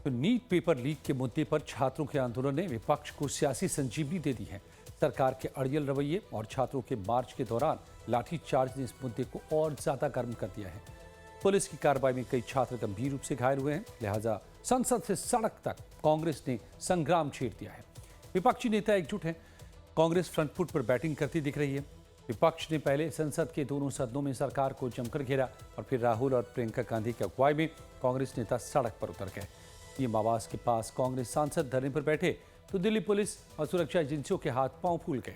तो NEET paper leak के मुद्दे पर छात्रों के आंदोलन ने विपक्ष को सियासी संजीवनी दे दी है। सरकार के अड़ियल रवैये और छात्रों के मार्च के दौरान लाठीचार्ज ने इस मुद्दे को और ज्यादा गर्म कर दिया है। पुलिस की कार्रवाई में कई छात्र गंभीर रूप से घायल हुए हैं, लिहाजा संसद से सड़क तक कांग्रेस ने संग्राम छेड़ दिया है। विपक्षी नेता एकजुट हैं। कांग्रेस फ्रंट फुट पर बैटिंग करती दिख रही है। विपक्ष ने पहले संसद के दोनों सदनों में सरकार को जमकर घेरा और फिर राहुल और प्रियंका गांधी की अगुवाई में कांग्रेस नेता सड़क पर उतर गए। पीएम आवास के पास कांग्रेस सांसद धरने पर बैठे तो दिल्ली पुलिस और सुरक्षा एजेंसियों के हाथ पांव फूल गए।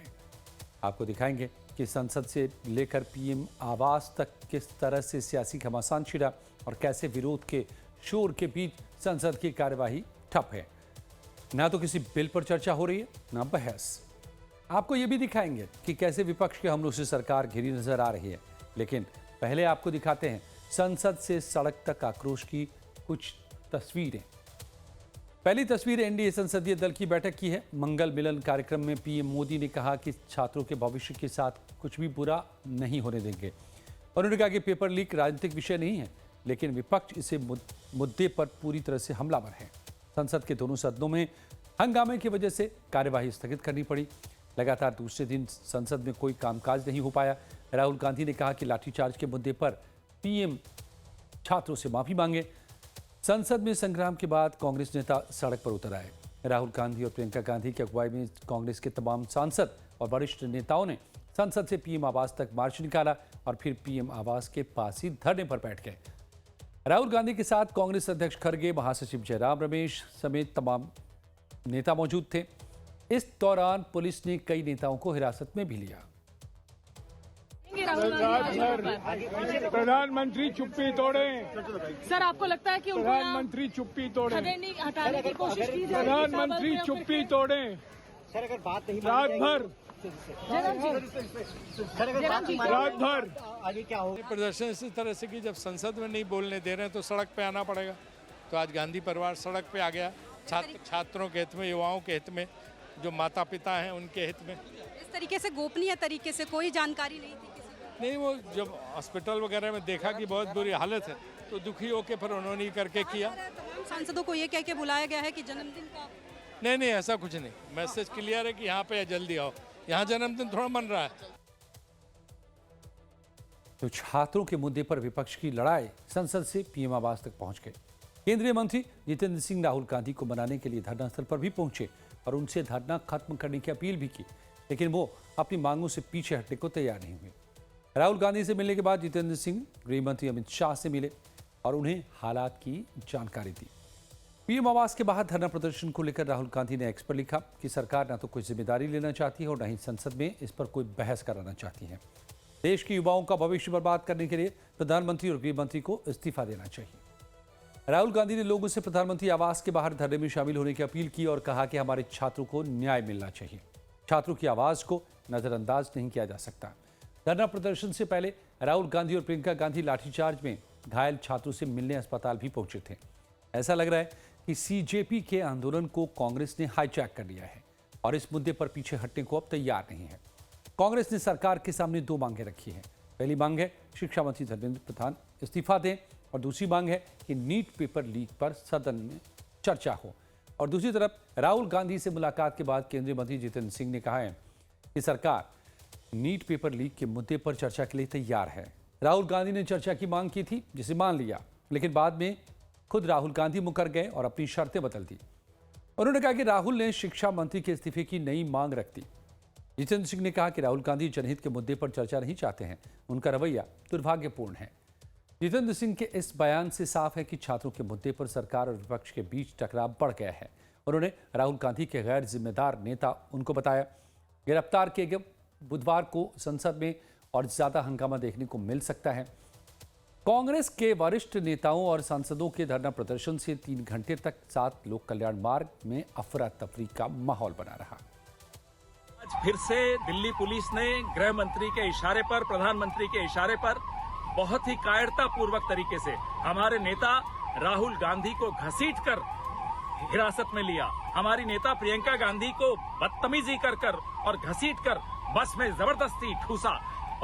आपको दिखाएंगे कि संसद से लेकर पीएम आवास तक किस तरह से सियासी घमासान छिड़ा और कैसे विरोध के शोर के बीच संसद की कार्यवाही ठप है। ना तो किसी बिल पर चर्चा हो रही है, ना बहस। आपको ये भी दिखाएंगे कि कैसे विपक्ष के हमलों से सरकार घिरी नजर आ रही है। लेकिन पहले आपको दिखाते हैं संसद से सड़क तक आक्रोश की कुछ तस्वीरें। पहली तस्वीर एनडीए संसदीय दल की बैठक की है। मंगल मिलन कार्यक्रम में पीएम मोदी ने कहा कि छात्रों के भविष्य के साथ कुछ भी बुरा नहीं होने देंगे। उन्होंने कहा कि पेपर लीक राजनीतिक विषय नहीं है, लेकिन विपक्ष इसे मुद्दे पर पूरी तरह से हमलावर है। संसद के दोनों सदनों में हंगामे की वजह से कार्यवाही स्थगित करनी पड़ी। लगातार दूसरे दिन संसद में कोई कामकाज नहीं हो पाया। राहुल गांधी ने कहा कि लाठीचार्ज के मुद्दे पर पीएम छात्रों से माफी मांगे। संसद में संग्राम के बाद कांग्रेस नेता सड़क पर उतर आए। राहुल गांधी और प्रियंका गांधी की अगुवाई में कांग्रेस के तमाम सांसद और वरिष्ठ नेताओं ने संसद से पीएम आवास तक मार्च निकाला और फिर पीएम आवास के पास ही धरने पर बैठ गए। राहुल गांधी के साथ कांग्रेस अध्यक्ष खड़गे, महासचिव जयराम रमेश समेत तमाम नेता मौजूद थे। इस दौरान पुलिस ने कई नेताओं को हिरासत में भी लिया। प्रधानमंत्री चुप्पी तोड़े। सर, आपको लगता है कि प्रधानमंत्री चुप्पी तोड़े? हटाने की कोशिश की जा रही है? प्रधानमंत्री चुप्पी तोड़े। सर, अगर बात नहीं रात भर आगे क्या होगा? प्रदर्शन इस तरह से कि जब संसद में नहीं बोलने दे रहे हैं तो सड़क पे आना पड़ेगा। तो आज गांधी परिवार सड़क पे आ गया, छात्रों के हित में, युवाओं के हित में, जो माता पिता हैं उनके हित में। इस तरीके से गोपनीय तरीके से कोई जानकारी नहीं थी किसी को? नहीं, वो जब हॉस्पिटल वगैरह में देखा कि बहुत बुरी हालत है तो दुखी होकर फिर उन्होंने ही करके किया। सांसदों को ये कह के बुलाया गया है कि जन्मदिन का? नहीं, ऐसा कुछ नहीं। मैसेज क्लियर है कि यहाँ पे जल्दी आओ। यहाँ जन्मदिन थोड़ा मन रहा है। तो छात्रों के मुद्दे पर विपक्ष की लड़ाई संसद से पीएम आवास तक पहुंच गई। केंद्रीय मंत्री जितेंद्र सिंह राहुल गांधी को मनाने के लिए धरना स्थल पर भी पहुंचे और उनसे धरना खत्म करने की अपील भी की, लेकिन वो अपनी मांगों से पीछे हटने को तैयार नहीं हुए। राहुल गांधी से मिलने के बाद जितेंद्र सिंह गृह मंत्री अमित शाह से मिले और उन्हें हालात की जानकारी दी। पीएम आवास के बाहर धरना प्रदर्शन को लेकर राहुल गांधी ने एक्स पर लिखा कि सरकार न तो कोई जिम्मेदारी लेना चाहती है और न ही संसद में इस पर कोई बहस कराना चाहती है। देश के युवाओं का भविष्य बर्बाद करने के लिए प्रधानमंत्री और गृह मंत्री को इस्तीफा देना चाहिए। राहुल गांधी ने लोगों से प्रधानमंत्री आवास के बाहर धरने में शामिल होने की अपील की और कहा कि हमारे छात्रों को न्याय मिलना चाहिए। छात्रों की आवाज को नजरअंदाज नहीं किया जा सकता। धरना प्रदर्शन से पहले राहुल गांधी और प्रियंका गांधी लाठीचार्ज में घायल छात्रों से मिलने अस्पताल भी पहुंचे थे। ऐसा लग रहा है कि सीजेपी के आंदोलन को कांग्रेस ने हाईजैक कर लिया है और इस मुद्दे पर पीछे हटने को अब तैयार नहीं है। कांग्रेस ने सरकार के सामने दो मांगें रखी हैं। पहली मांग है शिक्षा मंत्री धर्मेंद्र प्रधान इस्तीफा दें और दूसरी मांग है कि नीट पेपर लीक पर सदन में चर्चा हो। और दूसरी तरफ राहुल गांधी से मुलाकात के बाद केंद्रीय मंत्री जितेंद्र सिंह ने कहा है कि सरकार नीट पेपर लीक के मुद्दे पर चर्चा के लिए तैयार है। राहुल गांधी ने चर्चा की मांग की थी, जिसे मान लिया, लेकिन बाद में खुद राहुल गांधी मुकर गए और अपनी शर्तें बदल दी। उन्होंने कहा कि राहुल ने शिक्षा मंत्री के इस्तीफे की नई मांग रख दी। जितेंद्र सिंह ने कहा कि राहुल गांधी जनहित के मुद्दे पर चर्चा नहीं चाहते हैं, उनका रवैया दुर्भाग्यपूर्ण है। जितेंद्र सिंह के इस बयान से साफ है कि छात्रों के मुद्दे पर सरकार और विपक्ष के बीच टकराव बढ़ गया है। उन्होंने राहुल गांधी के गैर जिम्मेदार नेता उनको बताया। गिरफ्तार किए गए बुधवार को संसद में और ज्यादा हंगामा देखने को मिल सकता है। कांग्रेस के वरिष्ठ नेताओं और सांसदों के धरना प्रदर्शन से 3 घंटे तक 7 लोक कल्याण मार्ग में अफरा तफरी का माहौल बना रहा। आज फिर से दिल्ली पुलिस ने गृह मंत्री के इशारे पर, प्रधानमंत्री के इशारे पर बहुत ही कायरतापूर्वक तरीके से हमारे नेता राहुल गांधी को घसीटकर हिरासत में लिया। हमारी नेता प्रियंका गांधी को बदतमीजी कर और घसीटकर बस में जबरदस्ती ठूसा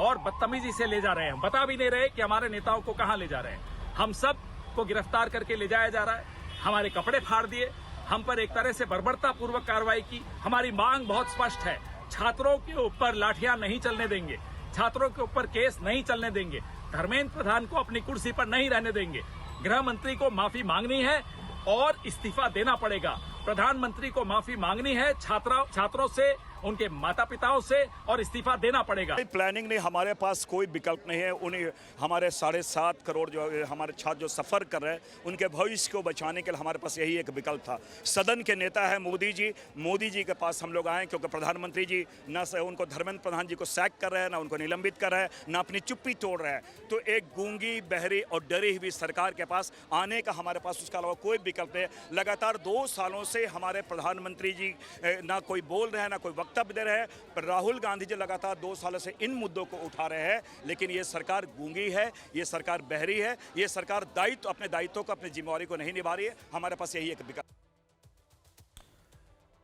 और बदतमीजी से ले जा रहे हैं। बता भी नहीं रहे कि हमारे नेताओं को कहां ले जा रहे हैं। हम सब को गिरफ्तार करके ले जाया जा रहा है। हमारे कपड़े फाड़ दिए, हम पर एक तरह से बर्बरतापूर्वक कार्रवाई की। हमारी मांग बहुत स्पष्ट है, छात्रों के ऊपर लाठियां नहीं चलने देंगे, छात्रों के ऊपर केस नहीं चलने देंगे, धर्मेंद्र प्रधान को अपनी कुर्सी पर नहीं रहने देंगे। गृह मंत्री को माफी मांगनी है और इस्तीफा देना पड़ेगा। प्रधानमंत्री को माफी मांगनी है छात्रों से, उनके माता पिताओं से, और इस्तीफा देना पड़ेगा। प्लानिंग नहीं, हमारे पास कोई विकल्प नहीं है। उन्हें हमारे 7.5 करोड़ जो हमारे छात्र जो सफ़र कर रहे हैं, उनके भविष्य को बचाने के लिए हमारे पास यही एक विकल्प था। सदन के नेता है मोदी जी के पास हम लोग आए, क्योंकि प्रधानमंत्री जी न उनको धर्मेंद्र प्रधान जी को सैक कर रहे हैं, ना उनको निलंबित कर रहे हैं, ना अपनी चुप्पी तोड़ रहे हैं। तो एक गूंगी, बहरी और डरी हुई सरकार के पास आने का हमारे पास उसके अलावा कोई विकल्प नहीं। लगातार 2 सालों से हमारे प्रधानमंत्री जी ना कोई बोल रहे हैं, ना कोई वक्तव्य दे रहे हैं। पर राहुल गांधी जी लगातार 2 सालों से इन मुद्दों को उठा रहे हैं, लेकिन ये सरकार गूंगी है, ये सरकार बहरी है, ये सरकार अपने दायित्व को, अपनी जिम्मेवारी को नहीं निभा रही है। हमारे पास यही एक विकल्प।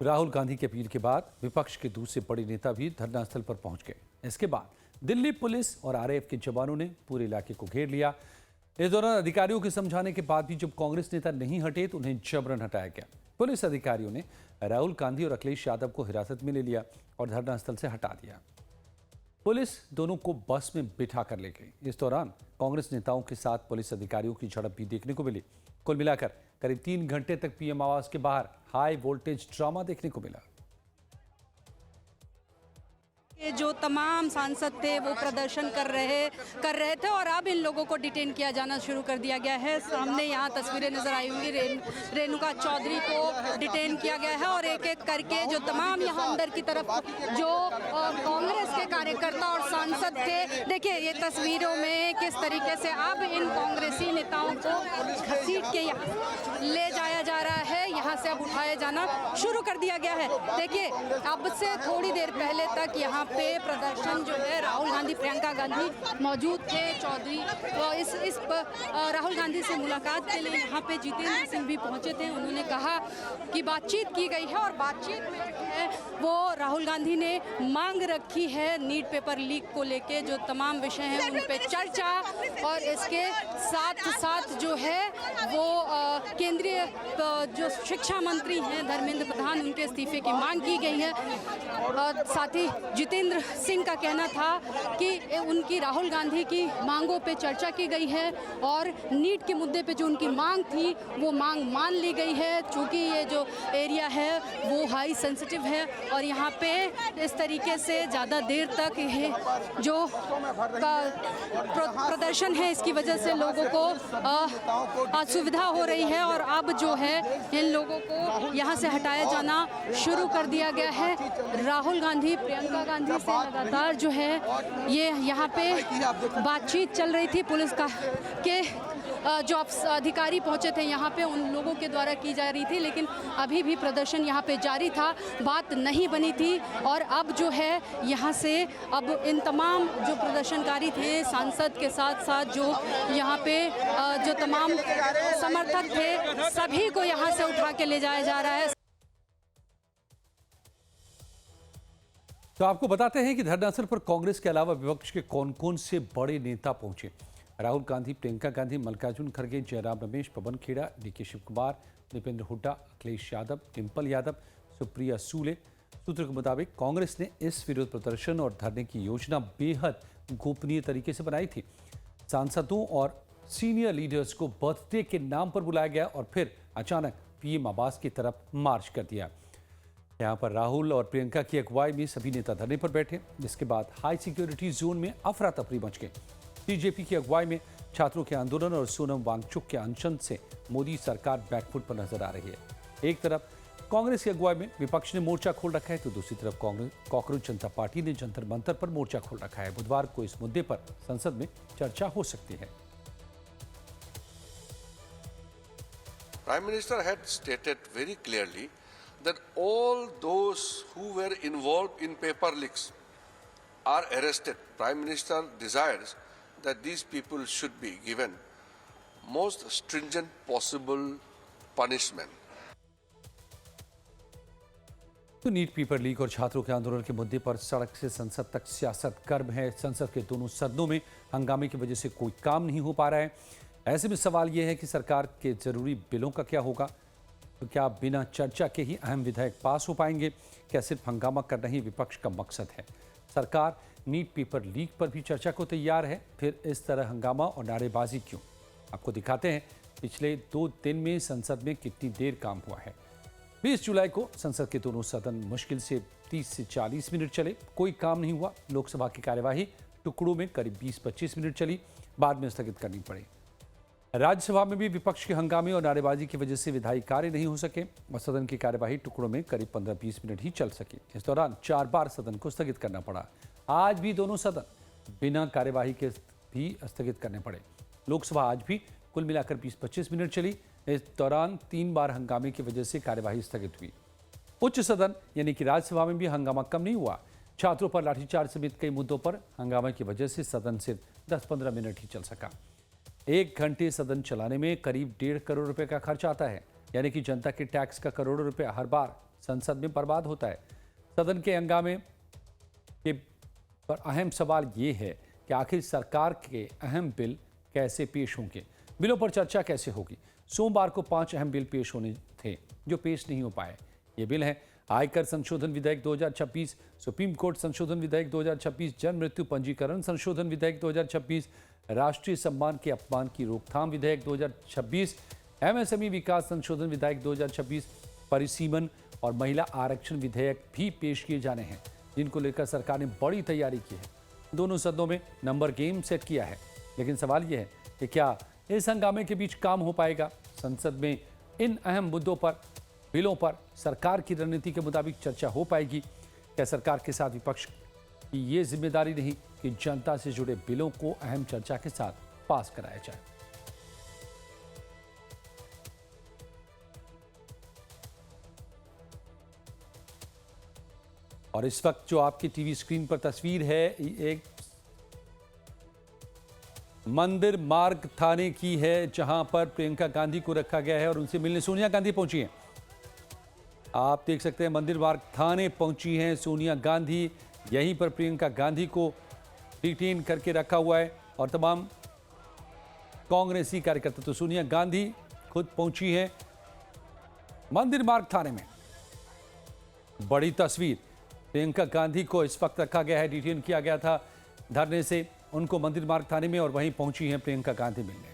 राहुल गांधी की अपील के बाद विपक्ष के दूसरे बड़े नेता भी धरना स्थल पर पहुंच गए। इसके बाद दिल्ली पुलिस और आरएएफ के जवानों ने पूरे इलाके को घेर लिया। इस दौरान अधिकारियों के समझाने के बाद भी जब कांग्रेस नेता नहीं हटे तो उन्हें जबरन हटाया गया। पुलिस अधिकारियों ने राहुल गांधी और अखिलेश यादव को हिरासत में ले लिया और धरना स्थल से हटा दिया। पुलिस दोनों को बस में बिठा कर ले गई। इस दौरान कांग्रेस नेताओं के साथ पुलिस अधिकारियों की झड़प भी देखने को मिली। कुल मिलाकर करीब 3 घंटे तक पीएम आवास के बाहर हाई वोल्टेज ड्रामा देखने को मिला। जो तमाम सांसद थे वो प्रदर्शन कर रहे थे और अब इन लोगों को डिटेन किया जाना शुरू कर दिया गया है। सामने यहाँ तस्वीरें नजर आई होंगी, रेणुका चौधरी को डिटेन किया गया है और एक एक करके जो तमाम यहाँ अंदर की तरफ जो कांग्रेस के कार्यकर्ता और सांसद थे, देखिए ये तस्वीरों में किस तरीके से अब इन कांग्रेसी नेताओं को घसीट के यहाँ ले जाया जा रहा है। यहाँ से अब उठाया जाना शुरू कर दिया गया है। देखिए अब से थोड़ी देर पहले तक यहाँ पे प्रदर्शन जो है, राहुल गांधी, प्रियंका गांधी मौजूद थे। चौधरी इस राहुल गांधी से मुलाकात के लिए यहाँ पे जितेंद्र सिंह भी पहुंचे थे। उन्होंने कहा कि बातचीत की गई है और बातचीत में जो है वो राहुल गांधी ने मांग रखी है नीट पेपर लीक को लेके जो तमाम विषय हैं उन पे चर्चा, और इसके साथ साथ जो है वो केंद्रीय जो शिक्षा मंत्री हैं धर्मेंद्र प्रधान, उनके इस्तीफे की मांग की गई है। साथ ही जितेंद्र सिंह का कहना था कि उनकी राहुल गांधी की मांगों पे चर्चा की गई है और नीट के मुद्दे पे जो उनकी मांग थी वो मांग मान ली गई है। चूँकि ये जो एरिया है वो हाई सेंसिटिव है और यहाँ पे इस तरीके से ज़्यादा देर तक ये जो प्रदर्शन है इसकी वजह से लोगों को असुविधा हो रही है और अब जो है इन लोगों को यहाँ से हटाया जाना शुरू कर दिया गया है। राहुल गांधी, प्रियंका गांधी से लगातार जो है ये यहाँ पे बातचीत चल रही थी। पुलिस का के जो अधिकारी पहुंचे थे यहाँ पे उन लोगों के द्वारा की जा रही थी, लेकिन अभी भी प्रदर्शन यहाँ पे जारी था, बात नहीं बनी थी। और अब जो है यहाँ से अब इन तमाम जो प्रदर्शनकारी थे, सांसद के साथ साथ जो यहाँ पे जो तमाम समर्थक थे, सभी को यहाँ से उठा के ले जाया जा रहा है। तो आपको बताते हैं कि धरनास्थल पर कांग्रेस के अलावा विपक्ष के कौन कौन से बड़े नेता पहुंचे। राहुल गांधी, प्रियंका गांधी, मल्लिकार्जुन खड़गे, जयराम रमेश, पवन खेड़ा, डीके शिव कुमार, दीपेंद्र हुड्डा, अखिलेश यादव, डिंपल यादव, सुप्रिया सूले। सूत्र के मुताबिक कांग्रेस ने इस विरोध प्रदर्शन और धरने की योजना बेहद गोपनीय तरीके से बनाई थी। सांसदों और सीनियर लीडर्स को बर्थडे के नाम पर बुलाया गया और फिर अचानक पीएम आवास की तरफ मार्च कर दिया। यहाँ पर राहुल और प्रियंका की अगुवाई में सभी नेता धरने पर बैठे, जिसके बाद हाई सिक्योरिटी जोन में अफरा तफरी मच गई। बीजेपी की अगुवाई में छात्रों के आंदोलन और सोनम वांगचुक के अनशन से मोदी सरकार बैकफुट पर नजर आ रही है। एक तरफ कांग्रेस की अगुवाई में विपक्ष ने मोर्चा खोल रखा है तो दूसरी तरफ कॉकरोच जनता पार्टी ने जंतर मंतर पर मोर्चा खोल रखा है। बुधवार को इस मुद्दे पर संसद में चर्चा हो सकती है। Prime Minister had stated very clearly that all those who were involved in paper leaks are arrested. Prime Minister desires that these people should be given most stringent possible punishment. तो नीट पेपर लीक और छात्रों के आंदोलन के मुद्दे पर सड़क से संसद तक सियासत गर्म है। संसद के दोनों सदनों में हंगामे की वजह से कोई काम नहीं हो पा रहा है। ऐसे में सवाल यह है कि सरकार के जरूरी बिलों का क्या होगा। तो क्या बिना चर्चा के ही अहम विधेयक पास हो पाएंगे? क्या सिर्फ हंगामा करना ही विपक्ष का मकसद है? सरकार नीट पेपर लीक पर भी चर्चा को तैयार है, फिर इस तरह हंगामा और नारेबाजी क्यों? आपको दिखाते हैं पिछले 2 दिन में संसद में कितनी देर काम हुआ है। 20 जुलाई को संसद के दोनों सदन मुश्किल से 30 से 40 मिनट चले, कोई काम नहीं हुआ। लोकसभा की कार्यवाही टुकड़ों में करीब 20-25 मिनट चली, बाद में स्थगित करनी पड़ी। राज्यसभा में भी विपक्ष के हंगामे और नारेबाजी की वजह से विधायी कार्य नहीं हो सके और सदन की कार्यवाही टुकड़ों में करीब 15-20 मिनट ही चल सकी। इस दौरान 4 बार सदन को स्थगित करना पड़ा। आज भी दोनों सदन बिना कार्यवाही के भी स्थगित करने पड़े। लोकसभा आज भी कुल मिलाकर 20-25 मिनट चली। इस दौरान 3 बार हंगामे की वजह से कार्यवाही स्थगित हुई। उच्च सदन यानी कि राज्यसभा में भी हंगामा कम नहीं हुआ। छात्रों पर लाठीचार्ज समेत कई मुद्दों पर हंगामा की वजह से सदन सिर्फ 10-15 मिनट ही चल सका। 1 घंटे सदन चलाने में करीब 1.5 करोड़ रुपए का खर्च आता है, यानी कि जनता के टैक्स का करोड़ों रुपए हर बार संसद में बर्बाद होता है। सदन के हंगामे के पर अहम सवाल ये है कि आखिर सरकार के अहम बिल कैसे पेश होंगे, बिलों पर चर्चा कैसे होगी। सोमवार को 5 अहम बिल पेश होने थे जो पेश नहीं हो पाए। ये बिल हैं आयकर संशोधन विधेयक 2026, सुप्रीम कोर्ट संशोधन विधेयक 2026, जन्म मृत्यु पंजीकरण संशोधन विधेयक 2026, राष्ट्रीय सम्मान के अपमान की रोकथाम विधेयक 2026, एमएसएमई विकास संशोधन विधेयक 2026, परिसीमन और महिला आरक्षण विधेयक भी पेश किए जाने हैं, जिनको लेकर सरकार ने बड़ी तैयारी की है। दोनों सदनों में नंबर गेम सेट किया है, लेकिन सवाल यह है कि क्या इस हंगामे के बीच काम हो पाएगा। संसद में इन अहम मुद्दों पर, बिलों पर सरकार की रणनीति के मुताबिक चर्चा हो पाएगी। क्या सरकार के साथ विपक्ष की ये जिम्मेदारी नहीं कि जनता से जुड़े बिलों को अहम चर्चा के साथ पास कराया जाए। और इस वक्त जो आपकी टीवी स्क्रीन पर तस्वीर है, एक मंदिर मार्ग थाने की है, जहां पर प्रियंका गांधी को रखा गया है और उनसे मिलने सोनिया गांधी पहुंची हैं। आप देख सकते हैं मंदिर मार्ग थाने पहुंची हैं सोनिया गांधी। यहीं पर प्रियंका गांधी को डिटेन करके रखा हुआ है और तमाम कांग्रेसी कार्यकर्ता। तो सोनिया गांधी खुद पहुंची हैं मंदिर मार्ग थाने में। बड़ी तस्वीर, प्रियंका गांधी को इस वक्त रखा गया है, डिटेन किया गया था धरने से। उनको मंदिर मार्ग थाने में और वहीं पहुंची हैं प्रियंका गांधी मिलने।